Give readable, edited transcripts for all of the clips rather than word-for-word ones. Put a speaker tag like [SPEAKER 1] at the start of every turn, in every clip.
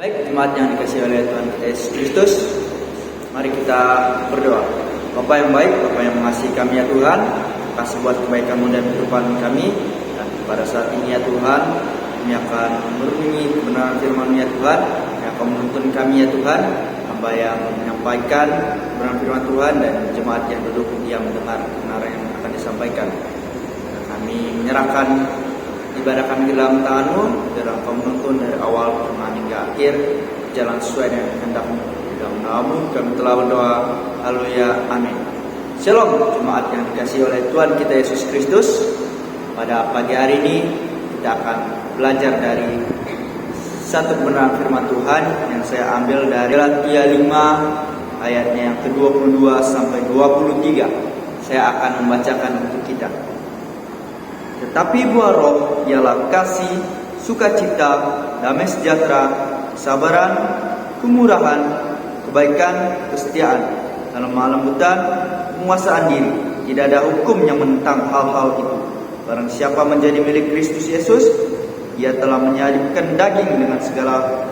[SPEAKER 1] Baik, jemaat yang dikasihi oleh Tuhan kita Yesus Kristus, mari kita berdoa. Bapa yang baik, Bapa yang mengasihi kami ya Tuhan, kasih buat kebaikan-Mu dan kehidupan kami. Dan pada saat ini ya Tuhan, kami akan merenungi kebenaran firman-Mu ya Tuhan, yang akan menuntun kami ya Tuhan, hamba yang menyampaikan kebenaran firman Tuhan dan jemaat yang duduk yang mendengar kebenaran yang akan disampaikan. Dan kami menyerahkan ibadah kami di dalam tangan-Mu, dalam Kau menuntun dari awal pertengahan hingga akhir, jalan sesuai dengan kehendak-Mu. Di dalam nama-Mu kami telah berdoa. Haleluya, amin. Shalom jemaat yang dikasihi oleh Tuhan kita Yesus Kristus. Pada pagi hari ini kita akan belajar dari satu kebenaran firman Tuhan yang saya ambil dari Galatia 5 ayatnya yang ke-22 sampai 23. Saya akan membacakan untuk kita. Tetapi buah roh ialah kasih, sukacita, damai sejahtera, kesabaran, kemurahan, kebaikan, kesetiaan, lemah lembutan, penguasaan diri. Tidak ada hukum yang menentang hal-hal itu. Barang siapa menjadi milik Kristus Yesus, ia telah menyalibkan daging dengan segala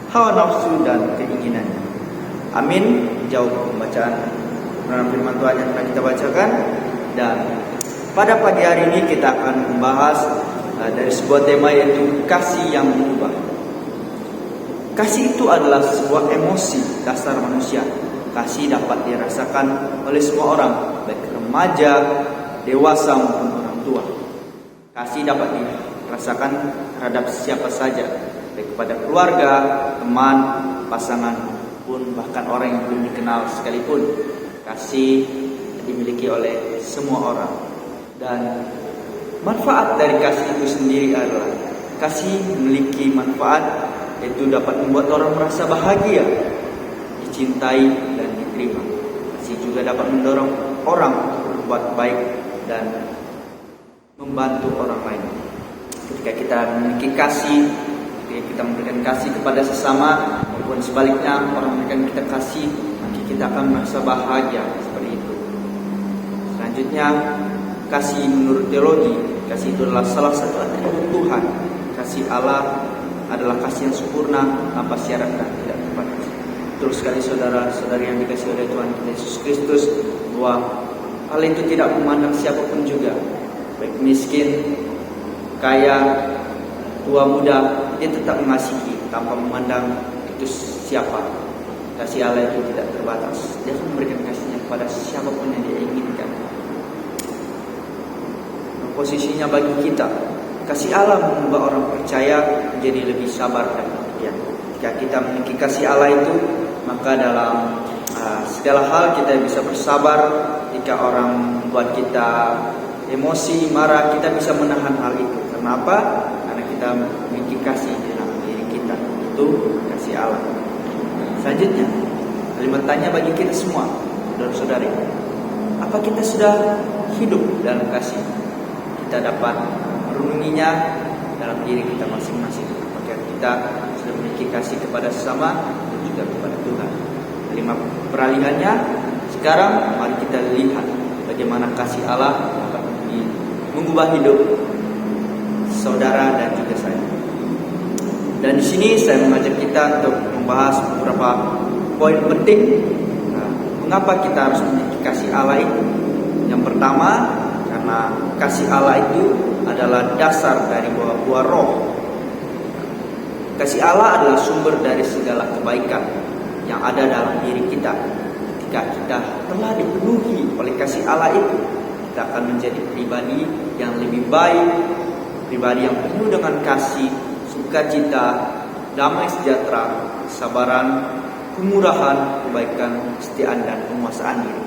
[SPEAKER 1] hawa nafsu dan keinginannya. Amin. Jauh pembacaan firman Tuhan yang telah kita bacakan. Dan pada pagi hari ini kita akan membahas dari sebuah tema, yaitu kasih yang mengubah. Kasih itu adalah sebuah emosi dasar manusia. Kasih dapat dirasakan oleh semua orang, baik remaja, dewasa maupun orang tua. Kasih dapat dirasakan terhadap siapa saja, baik kepada keluarga, teman, pasangan, pun bahkan orang yang belum dikenal sekalipun. Kasih dimiliki oleh semua orang. Dan manfaat dari kasih itu sendiri adalah kasih memiliki manfaat, yaitu dapat membuat orang merasa bahagia, dicintai dan diterima. Kasih juga dapat mendorong orang berbuat baik dan membantu orang lain. Ketika kita memiliki kasih, ketika kita memberikan kasih kepada sesama maupun sebaliknya orang memberikan kita kasih, maka kita akan merasa bahagia seperti itu. Selanjutnya, kasih menurut teologi, kasih itu adalah salah satu atribut Tuhan. Kasih Allah adalah kasih yang sempurna, tanpa syarat dan tidak terbatas. Betul sekali saudara-saudari yang dikasihi oleh Tuhan kita Yesus Kristus, bahwa hal itu tidak memandang siapapun juga, baik miskin, kaya, tua, muda, dia tetap mengasihi tanpa memandang itu siapa. Kasih Allah itu tidak terbatas. Dia akan memberikan kasihnya kepada siapapun yang dia inginkan. Posisinya bagi kita, kasih Allah mengubah orang percaya menjadi lebih sabar dan pengertian. Jika kita memiliki kasih Allah itu, maka dalam segala hal kita bisa bersabar. Jika orang membuat kita emosi, marah, kita bisa menahan hal itu. Kenapa? Karena kita memiliki kasih di dalam diri kita. Itu kasih Allah. Selanjutnya, kalimat tanya bagi kita semua, saudara-saudari, apa kita sudah hidup dalam kasih? Kita dapat merenunginya dalam diri kita masing-masing. Maka kita sudah memiliki kasih kepada sesama dan juga kepada Tuhan. Kelima peralihannya, sekarang mari kita lihat bagaimana kasih Allah dapat mengubah hidup saudara dan juga saya. Dan di sini saya mengajak kita untuk membahas beberapa poin penting. Mengapa kita harus memiliki kasih Allah itu? Yang pertama, karena kasih Allah itu adalah dasar dari buah roh. Kasih Allah adalah sumber dari segala kebaikan yang ada dalam diri kita. Ketika kita telah dipenuhi oleh kasih Allah itu, kita akan menjadi pribadi yang lebih baik, pribadi yang penuh dengan kasih, sukacita, damai sejahtera, kesabaran, kemurahan, kebaikan, kesetiaan dan penguasaan diri.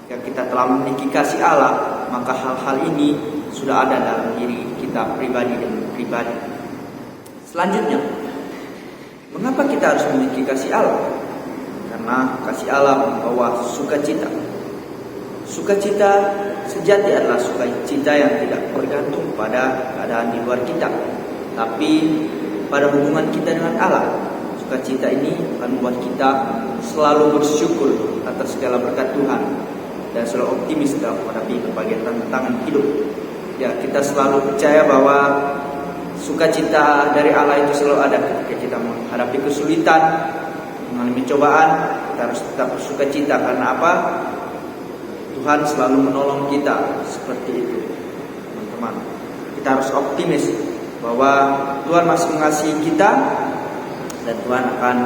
[SPEAKER 1] Jika kita telah memiliki kasih Allah, maka hal-hal ini sudah ada dalam diri kita pribadi demi pribadi. Selanjutnya, mengapa kita harus memiliki kasih Allah? Karena kasih Allah membawa sukacita. Sukacita sejati adalah sukacita yang tidak bergantung pada keadaan di luar kita, tapi pada hubungan kita dengan Allah. Sukacita ini akan membuat kita selalu bersyukur atas segala berkat Tuhan dan selalu optimis dalam menghadapi berbagai tantangan hidup. Ya, kita selalu percaya bahwa sukacita dari Allah itu selalu ada ketika kita menghadapi kesulitan, mengalami cobaan. Kita harus tetap bersukacita. Karena apa? Tuhan selalu menolong kita. Seperti itu, teman-teman. Kita harus optimis bahwa Tuhan masih mengasihi kita, dan Tuhan akan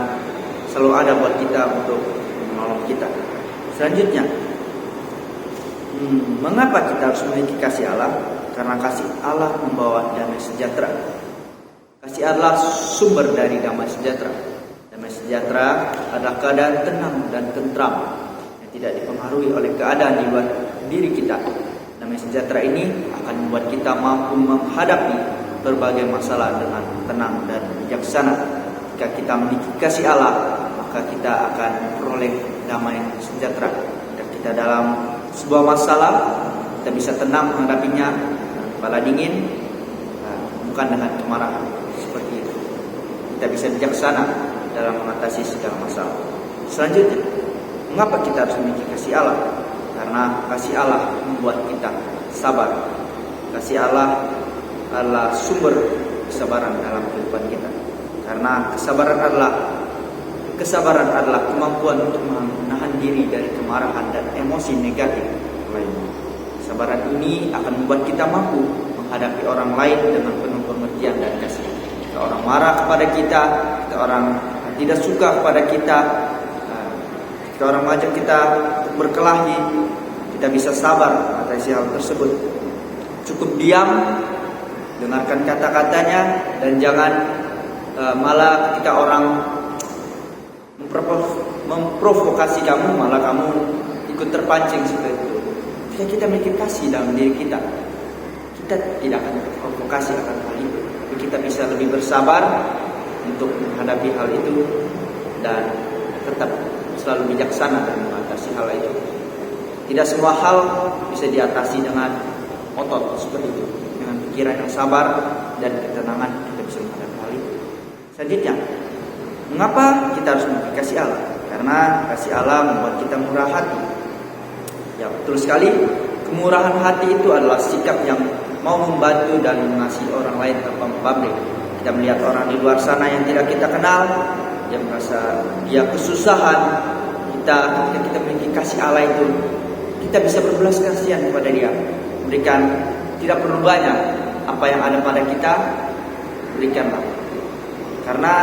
[SPEAKER 1] selalu ada buat kita untuk menolong kita. Selanjutnya, mengapa kita harus memiliki kasih Allah? Karena kasih Allah membawa damai sejahtera. Kasih Allah sumber dari damai sejahtera. Damai sejahtera adalah keadaan tenang dan tentram yang tidak dipengaruhi oleh keadaan di luar diri kita. Damai sejahtera ini akan membuat kita mampu menghadapi berbagai masalah dengan tenang dan bijaksana. Jika kita memiliki kasih Allah, maka kita akan memperoleh damai sejahtera. Jika kita dalam sebuah masalah, kita bisa tenang menghadapinya, kepala dingin, bukan dengan kemarahan. Seperti itu, kita bisa bijaksana dalam mengatasi segala masalah. Selanjutnya, mengapa kita harus memiliki kasih Allah? Karena kasih Allah membuat kita sabar. Kasih Allah adalah sumber kesabaran dalam kehidupan kita. Karena kesabaran adalah kemampuan untuk menahan diri dari kemarahan dan emosi negatif lainnya. Kesabaran ini akan membuat kita mampu menghadapi orang lain dengan penuh pengertian dan kasih. Jika orang marah kepada kita, jika orang tidak suka kepada kita, jika orang mengajak kita berkelahi, kita bisa sabar atas hal tersebut. Cukup diam, dengarkan kata-katanya, dan jangan malah ketika orang memprovokasi kamu, malah kamu ikut terpancing seperti itu. Jika kita memiliki kasih dalam diri kita, kita tidak akan terprovokasi akan hal itu. Tapi kita bisa lebih bersabar untuk menghadapi hal itu dan tetap selalu bijaksana dalam mengatasi hal itu. Tidak semua hal bisa diatasi dengan otot seperti itu. Dengan pikiran yang sabar dan ketenangan kita bisa menghadapi hal itu. Selanjutnya, mengapa kita harus memiliki kasih Allah? Karena kasih Allah membuat kita murah hati. Ya, betul sekali. Kemurahan hati itu adalah sikap yang mau membantu dan mengasihi orang lain tanpa memabrik. Kita melihat orang di luar sana yang tidak kita kenal, yang merasa dia kesusahan, ketika kita memiliki kasih Allah itu, kita bisa berbelas kasihan kepada dia. Berikan, tidak perlu banyak, apa yang ada pada kita, berikanlah. Karena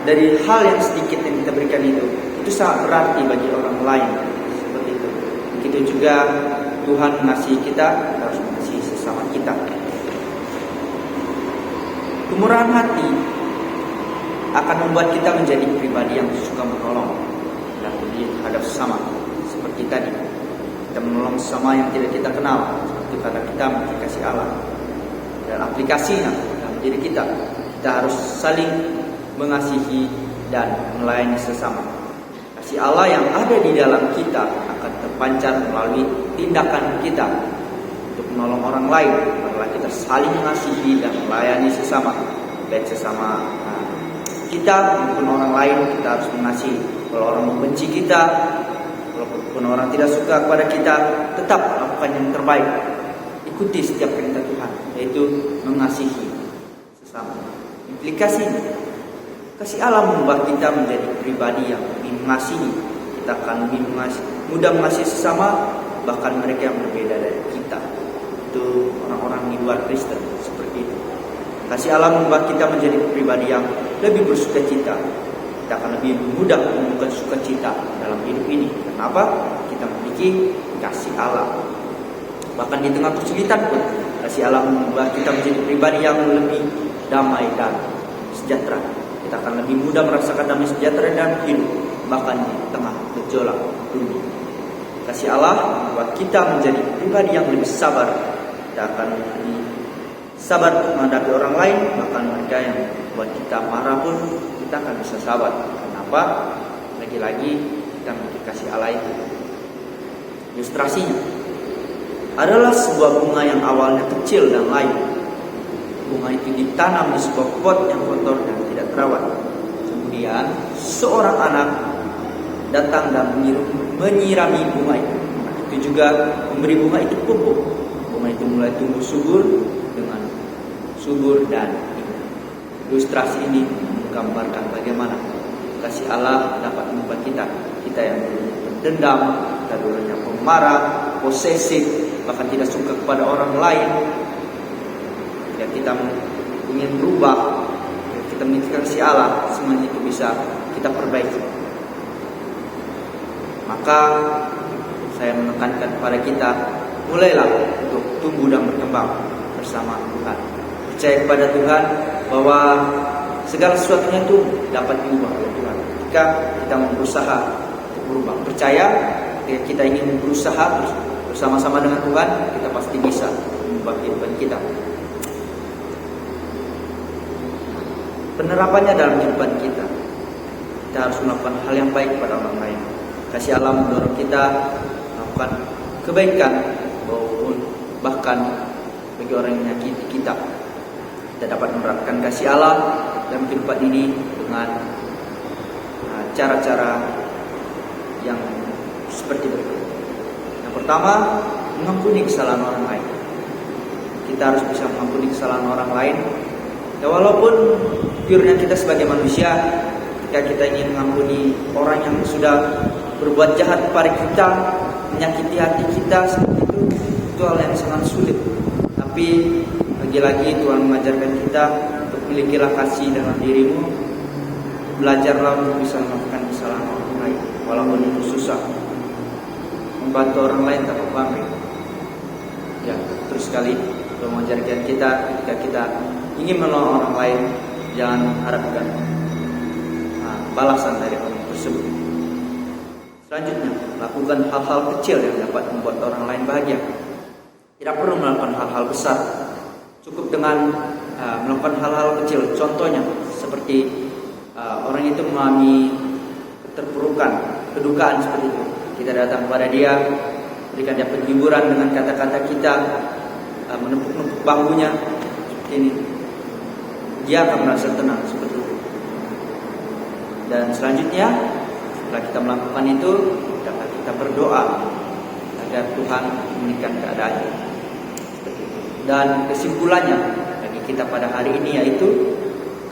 [SPEAKER 1] dari hal yang sedikit yang kita berikan itu sangat berarti bagi orang lain. Seperti itu. Begitu juga Tuhan mengasihi kita harus mengasihi sesama kita. Kemurahan hati akan membuat kita menjadi pribadi yang suka menolong dan peduli terhadap sesama. Seperti tadi, kita menolong sesama yang tidak kita kenal, itu karena kita memiliki kasih Allah. Dan aplikasinya dalam diri kita harus saling mengasihi dan melayani sesama. Kasih Allah yang ada di dalam kita akan terpancar melalui tindakan kita untuk menolong orang lain. Karena kita saling mengasihi dan melayani sesama, baik sesama kita maupun orang lain, kita harus mengasihi. Kalau orang membenci kita, walaupun orang tidak suka kepada kita, tetap lakukan yang terbaik. Ikuti setiap perintah Tuhan, yaitu mengasihi sesama. Implikasinya, kasih Allah membuat kita menjadi pribadi yang lebih mengasihi. Kita akan lebih mudah mengasihi sesama, bahkan mereka yang berbeda dari kita. Itu orang-orang di luar Kristen seperti itu. Kasih Allah membuat kita menjadi pribadi yang lebih bersukacita. Kita akan lebih mudah menemukan sukacita dalam hidup ini. Kenapa? Kita memiliki kasih Allah. Bahkan di tengah kesulitan pun, kasih Allah membuat kita menjadi pribadi yang lebih damai dan sejahtera. Kita akan lebih mudah merasakan damai sejahtera dan hidup, bahkan di tengah gejolak dunia. Kasih Allah membuat kita menjadi pribadi yang lebih sabar. Kita akan lebih sabar menghadapi orang lain, bahkan mereka yang buat kita marah pun kita akan bisa sabar. Kenapa? Lagi-lagi kita memiliki kasih Allah itu. Ilustrasinya adalah sebuah bunga yang awalnya kecil dan layu. Bunga itu ditanam di sebuah pot yang kotor dan tidak terawat. Kemudian seorang anak datang dan menyirami bunga itu. Itu juga memberi bunga itu pupuk. Bunga itu mulai tumbuh subur dengan subur dan indah. Ilustrasi ini menggambarkan bagaimana kasih Allah dapat membuat kita yang berdendam, kita dulunya pemarah, posesif, bahkan tidak suka kepada orang lain. Ya, kita ingin berubah, kita menginginkan kasih Allah, semuanya itu bisa kita perbaiki. Maka saya menekankan kepada kita, mulailah untuk tumbuh dan berkembang bersama Tuhan. Percaya kepada Tuhan bahwa segala sesuatunya itu dapat diubah oleh Tuhan jika kita berusaha untuk berubah. Percaya jika kita ingin berusaha bersama-sama dengan Tuhan, kita pasti bisa mengubah kehidupan kita. Penerapannya dalam kehidupan kita harus melakukan hal yang baik kepada orang lain. Kasih Allah mendorong kita melakukan kebaikan, maupun bahkan bagi orang yang menyakiti kita. Kita dapat menerapkan kasih Allah dalam kehidupan ini dengan cara-cara yang seperti berikut. Yang pertama, mengampuni kesalahan orang lain. Kita harus bisa mengampuni kesalahan orang lain. Ya, walaupun purenya kita sebagai manusia, ketika kita ingin mengampuni orang yang sudah berbuat jahat kepada kita, menyakiti hati kita, seperti itu hal yang sangat sulit. Tapi lagi-lagi Tuhan mengajarkan kita untuk milikilah kasih dalam dirimu. Belajarlah untuk bisa memaafkan kesalahan orang lain, walaupun itu susah. Membantu orang lain tanpa pamrih. Ya, terus sekali Tuhan mengajarkan kita ketika kita ingin menolong orang lain, jangan harapkan balasan dari orang tersebut. Selanjutnya, lakukan hal-hal kecil yang dapat membuat orang lain bahagia. Tidak perlu melakukan hal-hal besar. Cukup dengan melakukan hal-hal kecil. Contohnya seperti orang itu mengalami keterpurukan, kedukaan seperti itu. Kita datang kepada dia, berikan dia penghiburan dengan kata-kata kita, menepuk-nepuk bahunya seperti ini. Dia akan merasa tenang seperti itu. Dan selanjutnya, setelah kita melakukan itu, dapat kita berdoa agar Tuhan memulihkan keadaannya. Dan kesimpulannya bagi kita pada hari ini yaitu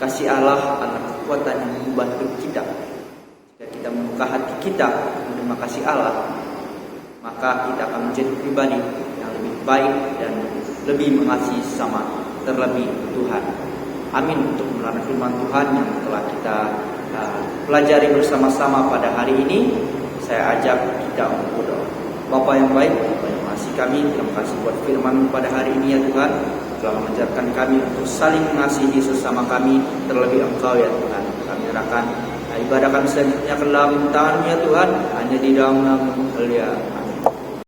[SPEAKER 1] kasih Allah adalah kekuatan yang mengubah hidup kita. Jika kita membuka hati kita menerima kasih Allah, maka kita akan menjadi pribadi yang lebih baik dan lebih mengasihi sesama, terlebih Tuhan. Amin untuk menerima firman Tuhan yang telah kita pelajari bersama-sama pada hari ini. Saya ajak kita untuk berdoa. Bapa yang baik, Bapa yang mengasihi kami, terima kasih buat firman pada hari ini ya Tuhan, telah mengajarkan kami untuk saling mengasihi sesama kami, terlebih Engkau ya Tuhan. Kami serahkan ibadah kami selanjutnya ke dalam tangan-Mu ya Tuhan, hanya di dalam nama-Mu. Haleluya.